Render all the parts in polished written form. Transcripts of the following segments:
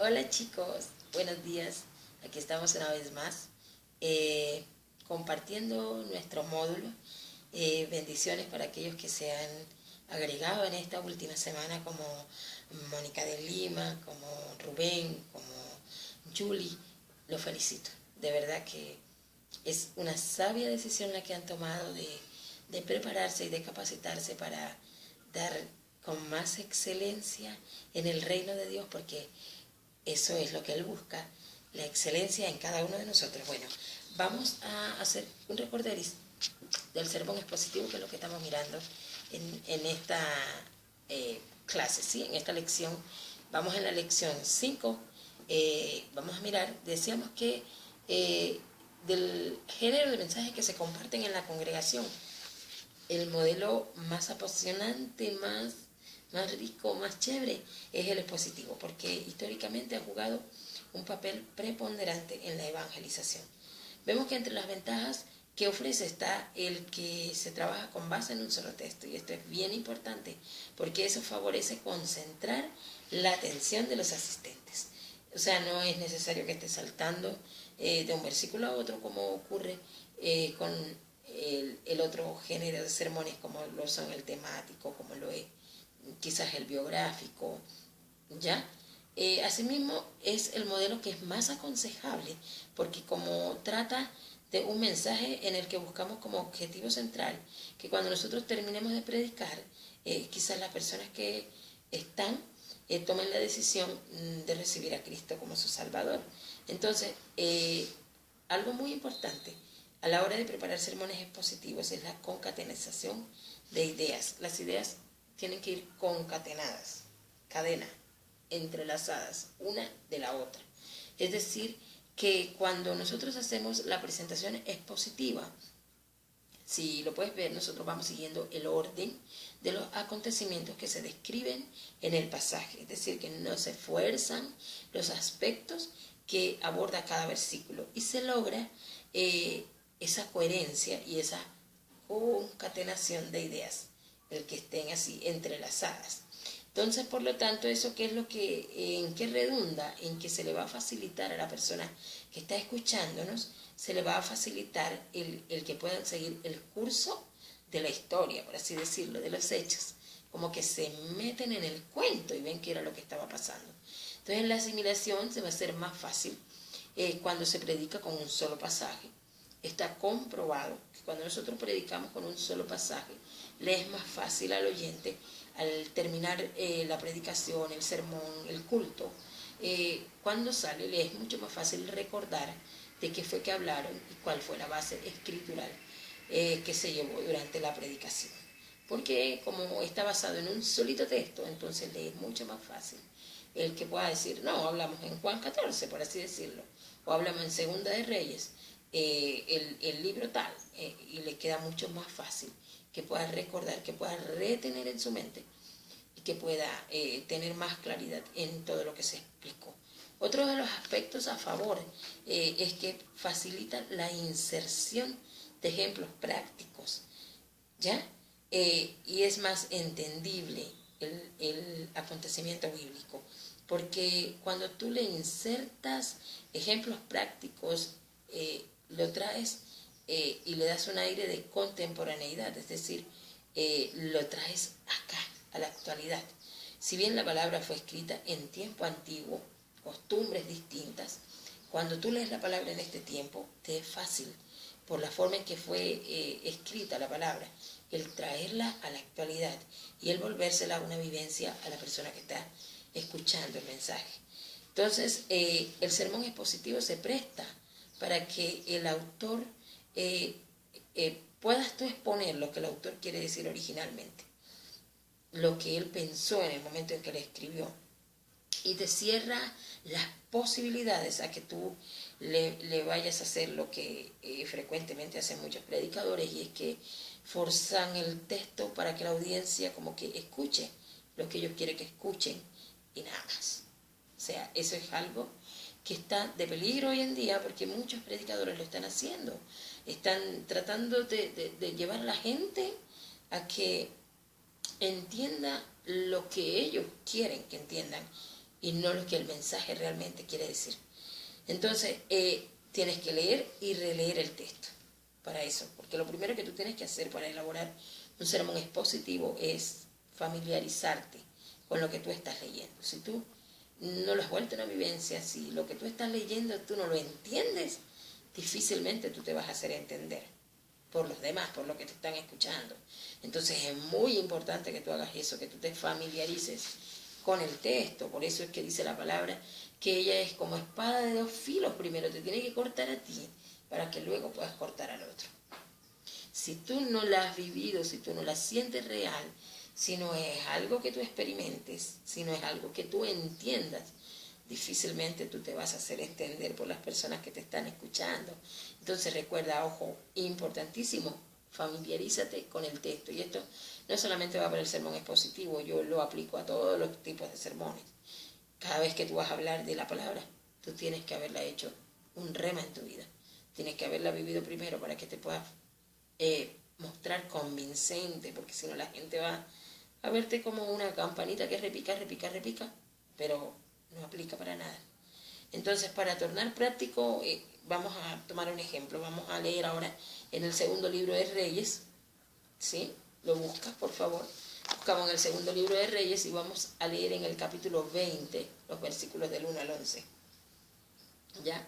Hola chicos, buenos días. Aquí estamos una vez más compartiendo nuestro módulo. Bendiciones para aquellos que se han agregado en esta última semana, como Mónica de Lima, como Rubén, como Julie. Los felicito. De verdad que es una sabia decisión la que han tomado de prepararse y de capacitarse para dar con más excelencia en el reino de Dios, porque eso es lo que Él busca, la excelencia en cada uno de nosotros. Bueno, vamos a hacer un recorderis del sermón expositivo, que es lo que estamos mirando en esta clase, ¿sí? En esta lección. Vamos en la lección 5. Vamos a mirar, decíamos que del género de mensajes que se comparten en la congregación, el modelo más apasionante, más rico, más chévere, es el expositivo, porque históricamente ha jugado un papel preponderante en la evangelización. Vemos que entre las ventajas que ofrece está el que se trabaja con base en un solo texto, y esto es bien importante, porque eso favorece concentrar la atención de los asistentes. O sea, no es necesario que esté saltando de un versículo a otro, como ocurre con el otro género de sermones, como lo son el temático, como lo es quizás el biográfico, ¿ya? Asimismo, es el modelo que es más aconsejable, porque como trata de un mensaje en el que buscamos como objetivo central que cuando nosotros terminemos de predicar, quizás las personas que están tomen la decisión de recibir a Cristo como su Salvador. Entonces, algo muy importante a la hora de preparar sermones expositivos es la concatenación de ideas. Las ideas tienen que ir concatenadas, cadena, entrelazadas, una de la otra. Es decir, que cuando nosotros hacemos la presentación expositiva, si lo puedes ver, nosotros vamos siguiendo el orden de los acontecimientos que se describen en el pasaje. Es decir, que no se fuerzan los aspectos que aborda cada versículo y se logra esa coherencia y esa concatenación de ideas, el que estén así entrelazadas. Entonces, por lo tanto, ¿eso qué es lo que, en qué redunda? En que se le va a facilitar a la persona que está escuchándonos, se le va a facilitar el que puedan seguir el curso de la historia, por así decirlo, de los hechos, como que se meten en el cuento y ven qué era lo que estaba pasando. Entonces, la asimilación se va a hacer más fácil cuando se predica con un solo pasaje. Está comprobado que cuando nosotros predicamos con un solo pasaje, le es más fácil al oyente, al terminar la predicación, el sermón, el culto, cuando sale le es mucho más fácil recordar de qué fue que hablaron y cuál fue la base escritural que se llevó durante la predicación. Porque como está basado en un solito texto, entonces le es mucho más fácil el que pueda decir, no, hablamos en Juan 14, por así decirlo, o hablamos en Segunda de Reyes, el libro tal, y le queda mucho más fácil que pueda recordar, que pueda retener en su mente y que pueda tener más claridad en todo lo que se explicó. Otro de los aspectos a favor es que facilita la inserción de ejemplos prácticos, ¿ya? Y es más entendible el acontecimiento bíblico, porque cuando tú le insertas ejemplos prácticos, lo traes y le das un aire de contemporaneidad, es decir, lo traes acá, a la actualidad. Si bien la palabra fue escrita en tiempo antiguo, costumbres distintas, cuando tú lees la palabra en este tiempo, te es fácil, por la forma en que fue escrita la palabra, el traerla a la actualidad y el volvérsela una vivencia a la persona que está escuchando el mensaje. Entonces, el sermón expositivo se presta para que el autor puedas tú exponer lo que el autor quiere decir originalmente, lo que él pensó en el momento en que le escribió, y te cierra las posibilidades a que tú le vayas a hacer lo que frecuentemente hacen muchos predicadores, y es que forzan el texto para que la audiencia como que escuche lo que ellos quieren que escuchen y nada más. O sea, eso es algo que está de peligro hoy en día, porque muchos predicadores lo están haciendo. Están tratando de llevar a la gente a que entienda lo que ellos quieren que entiendan y no lo que el mensaje realmente quiere decir. Entonces, tienes que leer y releer el texto para eso, porque lo primero que tú tienes que hacer para elaborar un sermón expositivo es familiarizarte con lo que tú estás leyendo. Si tú no lo has vuelto una vivencia, si lo que tú estás leyendo tú no lo entiendes, difícilmente tú te vas a hacer entender por los demás, por lo que te están escuchando. Entonces es muy importante que tú hagas eso, que tú te familiarices con el texto. Por eso es que dice la palabra que ella es como espada de dos filos. Primero te tiene que cortar a ti para que luego puedas cortar al otro. Si tú no la has vivido, si tú no la sientes real, si no es algo que tú experimentes, si no es algo que tú entiendas, difícilmente tú te vas a hacer entender por las personas que te están escuchando. Entonces recuerda, ojo, importantísimo, familiarízate con el texto. Y esto no solamente va para el sermón expositivo, yo lo aplico a todos los tipos de sermones. Cada vez que tú vas a hablar de la palabra, tú tienes que haberla hecho un rema en tu vida. Tienes que haberla vivido primero para que te puedas mostrar convincente, porque si no la gente va a verte como una campanita que repica, repica, repica, pero no aplica para nada. Entonces, para tornar práctico, vamos a tomar un ejemplo. Vamos a leer ahora en el segundo libro de Reyes, ¿sí? Lo buscas, por favor. Buscamos en el segundo libro de Reyes y vamos a leer en el capítulo 20, los versículos del 1 al 11. ¿Ya?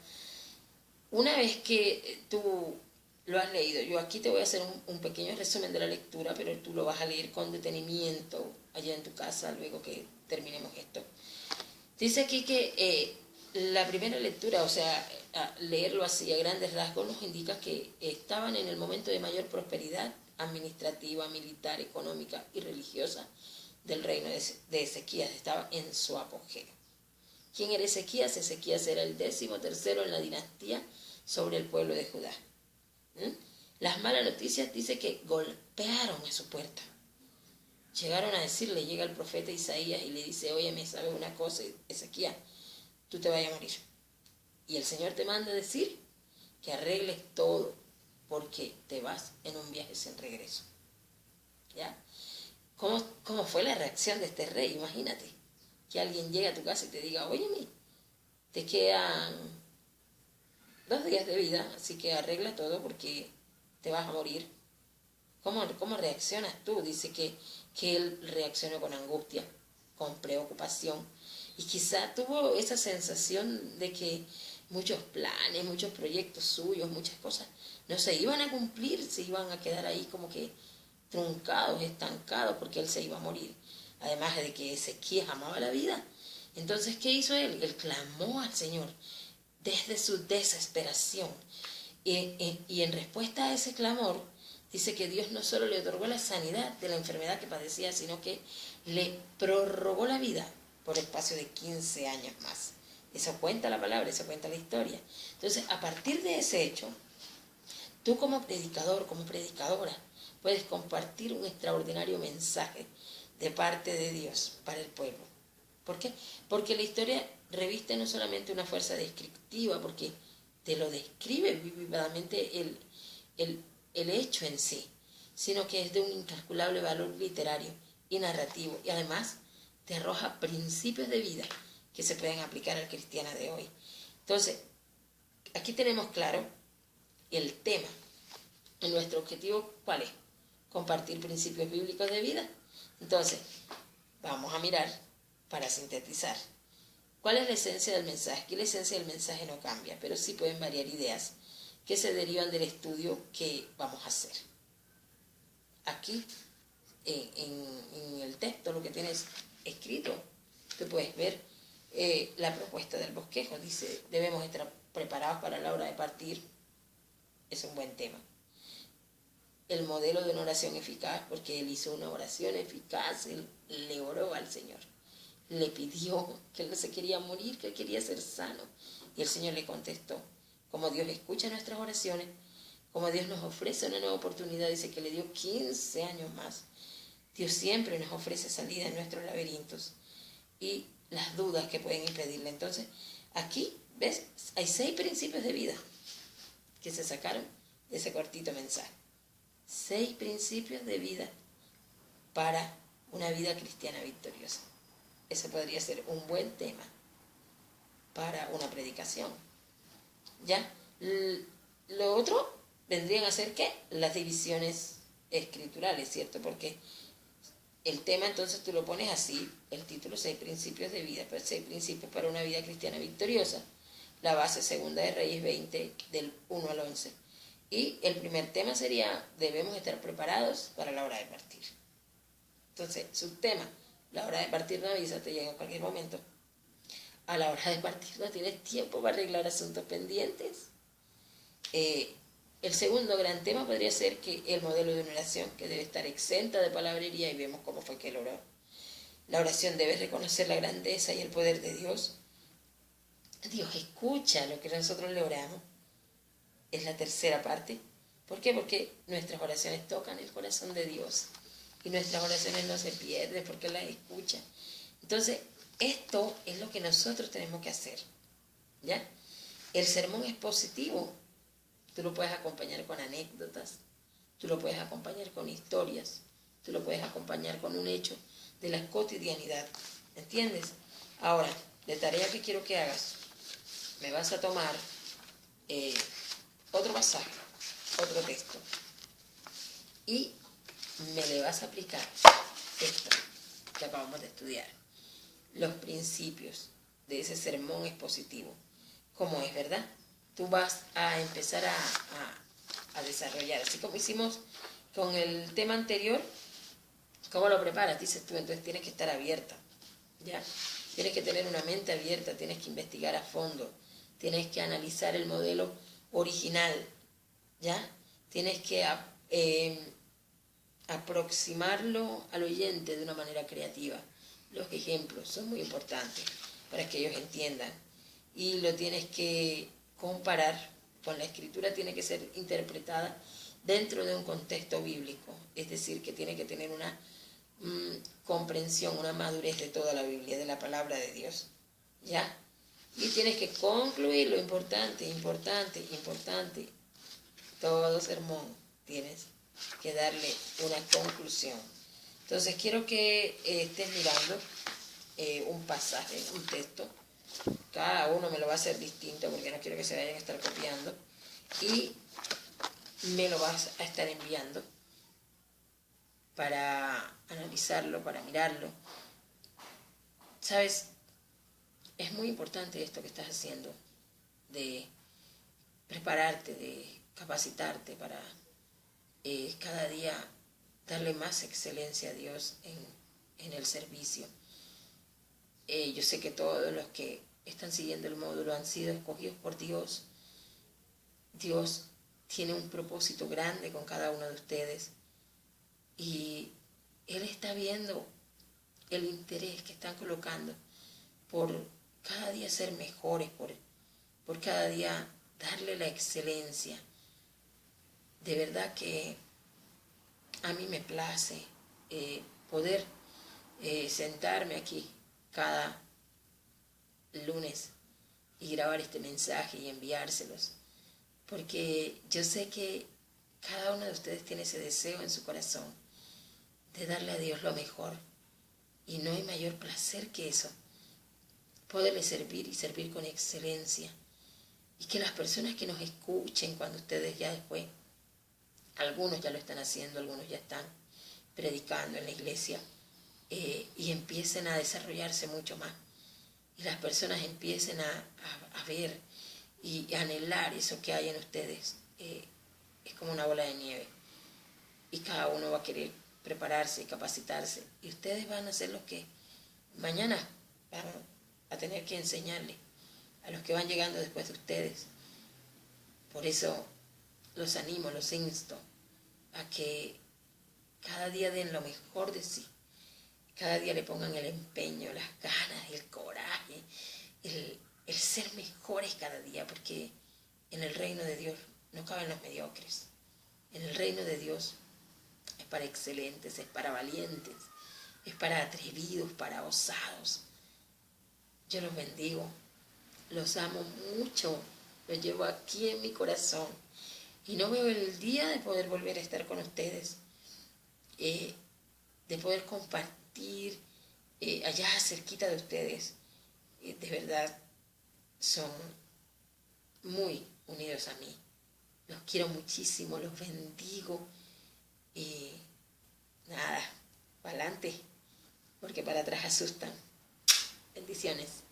Una vez que tú lo has leído, yo aquí te voy a hacer un pequeño resumen de la lectura, pero tú lo vas a leer con detenimiento allá en tu casa luego que terminemos esto. Dice aquí que la primera lectura, o sea, leerlo así a grandes rasgos, nos indica que estaban en el momento de mayor prosperidad administrativa, militar, económica y religiosa del reino de Ezequías. Estaba en su apogeo. ¿Quién era Ezequías? Ezequías era el 13º en la dinastía sobre el pueblo de Judá. Las malas noticias dice que golpearon a su puerta. Llegaron a decirle, llega el profeta Isaías y le dice, oye, ¿me sabes una cosa, Ezequías? Tú te vas a morir. Y el Señor te manda a decir que arregles todo, porque te vas en un viaje sin regreso. ¿Ya? ¿Cómo fue la reacción de este rey? Imagínate que alguien llegue a tu casa y te diga, oye, te quedan 2 días de vida, así que arregla todo porque te vas a morir. ¿Cómo reaccionas tú? Dice que él reaccionó con angustia, con preocupación, y quizá tuvo esa sensación de que muchos planes, muchos proyectos suyos, muchas cosas no se iban a cumplir, se iban a quedar ahí como que truncados, estancados, porque él se iba a morir. Además de que Ezequías amaba la vida. Entonces, ¿qué hizo él? Él clamó al Señor desde su desesperación. Y en respuesta a ese clamor, dice que Dios no solo le otorgó la sanidad de la enfermedad que padecía, sino que le prorrogó la vida por espacio de 15 años más. Eso cuenta la palabra, eso cuenta la historia. Entonces, a partir de ese hecho, tú como predicador, como predicadora, puedes compartir un extraordinario mensaje de parte de Dios para el pueblo. ¿Por qué? Porque la historia reviste no solamente una fuerza descriptiva, porque te lo describe vividamente el hecho en sí, sino que es de un incalculable valor literario y narrativo, y además te arroja principios de vida que se pueden aplicar al cristiano de hoy. Entonces, aquí tenemos claro el tema. Y nuestro objetivo, ¿cuál es? Compartir principios bíblicos de vida. Entonces, vamos a mirar para sintetizar. ¿Cuál es la esencia del mensaje? Aquí la esencia del mensaje no cambia, pero sí pueden variar ideas que se derivan del estudio que vamos a hacer. Aquí, en el texto, lo que tienes escrito, tú puedes ver la propuesta del bosquejo. Dice, debemos estar preparados para la hora de partir. Es un buen tema. El modelo de una oración eficaz, porque él hizo una oración eficaz, él le oró al Señor. Le pidió que él no se quería morir, que él quería ser sano. Y el Señor le contestó. Como Dios escucha nuestras oraciones, como Dios nos ofrece una nueva oportunidad, dice que le dio 15 años más. Dios siempre nos ofrece salida en nuestros laberintos y las dudas que pueden impedirle. Entonces, aquí, ¿ves? Hay 6 principios de vida que se sacaron de ese cortito mensaje. 6 principios de vida para una vida cristiana victoriosa. ese podría ser un buen tema para una predicación. ¿Ya? Lo otro vendrían a ser, ¿qué? Las divisiones escriturales, ¿cierto? Porque el tema entonces tú lo pones así, el título 6 principios de vida, pues 6 principios para una vida cristiana victoriosa. La base segunda de Reyes 20 del 1 al 11. Y el primer tema sería, debemos estar preparados para la hora de partir. Entonces, subtema, la hora de partir no avisa, te llega en cualquier momento. A la hora de partir no tienes tiempo para arreglar asuntos pendientes. El segundo gran tema podría ser que el modelo de una oración que debe estar exenta de palabrería, y vemos cómo fue que él oró. La oración debe reconocer la grandeza y el poder de Dios. Dios escucha lo que nosotros le oramos. Es la tercera parte. ¿Por qué? Porque nuestras oraciones tocan el corazón de Dios. Y nuestras oraciones no se pierden porque las escucha. Entonces, esto es lo que nosotros tenemos que hacer. ¿Ya? El sermón expositivo, tú lo puedes acompañar con anécdotas, tú lo puedes acompañar con historias, tú lo puedes acompañar con un hecho de la cotidianidad. ¿Entiendes? Ahora, de tarea que quiero que hagas, me vas a tomar otro pasaje, otro texto, y me le vas a aplicar esto que acabamos de estudiar, los principios de ese sermón expositivo. ¿Cómo es, verdad? Tú vas a empezar a desarrollar, así como hicimos con el tema anterior. ¿Cómo lo preparas? Dices tú, entonces tienes que estar abierta, ¿ya? Tienes que tener una mente abierta, tienes que investigar a fondo, tienes que analizar el modelo original, ¿ya? Tienes que aproximarlo al oyente de una manera creativa. Los ejemplos son muy importantes para que ellos entiendan. Y lo tienes que comparar con la escritura, tiene que ser interpretada dentro de un contexto bíblico. Es decir, que tiene que tener una comprensión, una madurez de toda la Biblia, de la palabra de Dios. ¿Ya? Y tienes que concluir lo importante. Todo sermón tienes que darle una conclusión. Entonces quiero que estés mirando un pasaje, un texto. Cada uno me lo va a hacer distinto porque no quiero que se vayan a estar copiando. Y me lo vas a estar enviando para analizarlo, para mirarlo. ¿Sabes? Es muy importante esto que estás haciendo, de prepararte, de capacitarte para cada día darle más excelencia a Dios en el servicio. Yo sé que todos los que están siguiendo el módulo han sido escogidos por Dios. Dios tiene un propósito grande con cada uno de ustedes y Él está viendo el interés que están colocando por cada día ser mejores, por cada día darle la excelencia. De verdad que a mí me place poder sentarme aquí cada lunes y grabar este mensaje y enviárselos, porque yo sé que cada uno de ustedes tiene ese deseo en su corazón de darle a Dios lo mejor, y no hay mayor placer que eso, poderle servir y servir con excelencia, y que las personas que nos escuchen cuando ustedes ya después, algunos ya lo están haciendo, algunos ya están predicando en la iglesia, y empiecen a desarrollarse mucho más, y las personas empiecen a ver y anhelar eso que hay en ustedes. Es como una bola de nieve, y cada uno va a querer prepararse y capacitarse, y ustedes van a ser los que mañana van a tener que enseñarle a los que van llegando después de ustedes. Por eso los animo, los insto a que cada día den lo mejor de sí, cada día le pongan el empeño, las ganas, el coraje, el ser mejores cada día, porque en el reino de Dios no caben los mediocres. En el reino de Dios es para excelentes, es para valientes, es para atrevidos, para osados. Yo los bendigo, los amo mucho, los llevo aquí en mi corazón y no veo el día de poder volver a estar con ustedes, de poder compartir allá cerquita de ustedes, de verdad son muy unidos a mí. Los quiero muchísimo, los bendigo y nada, para adelante, porque para atrás asustan. Bendiciones.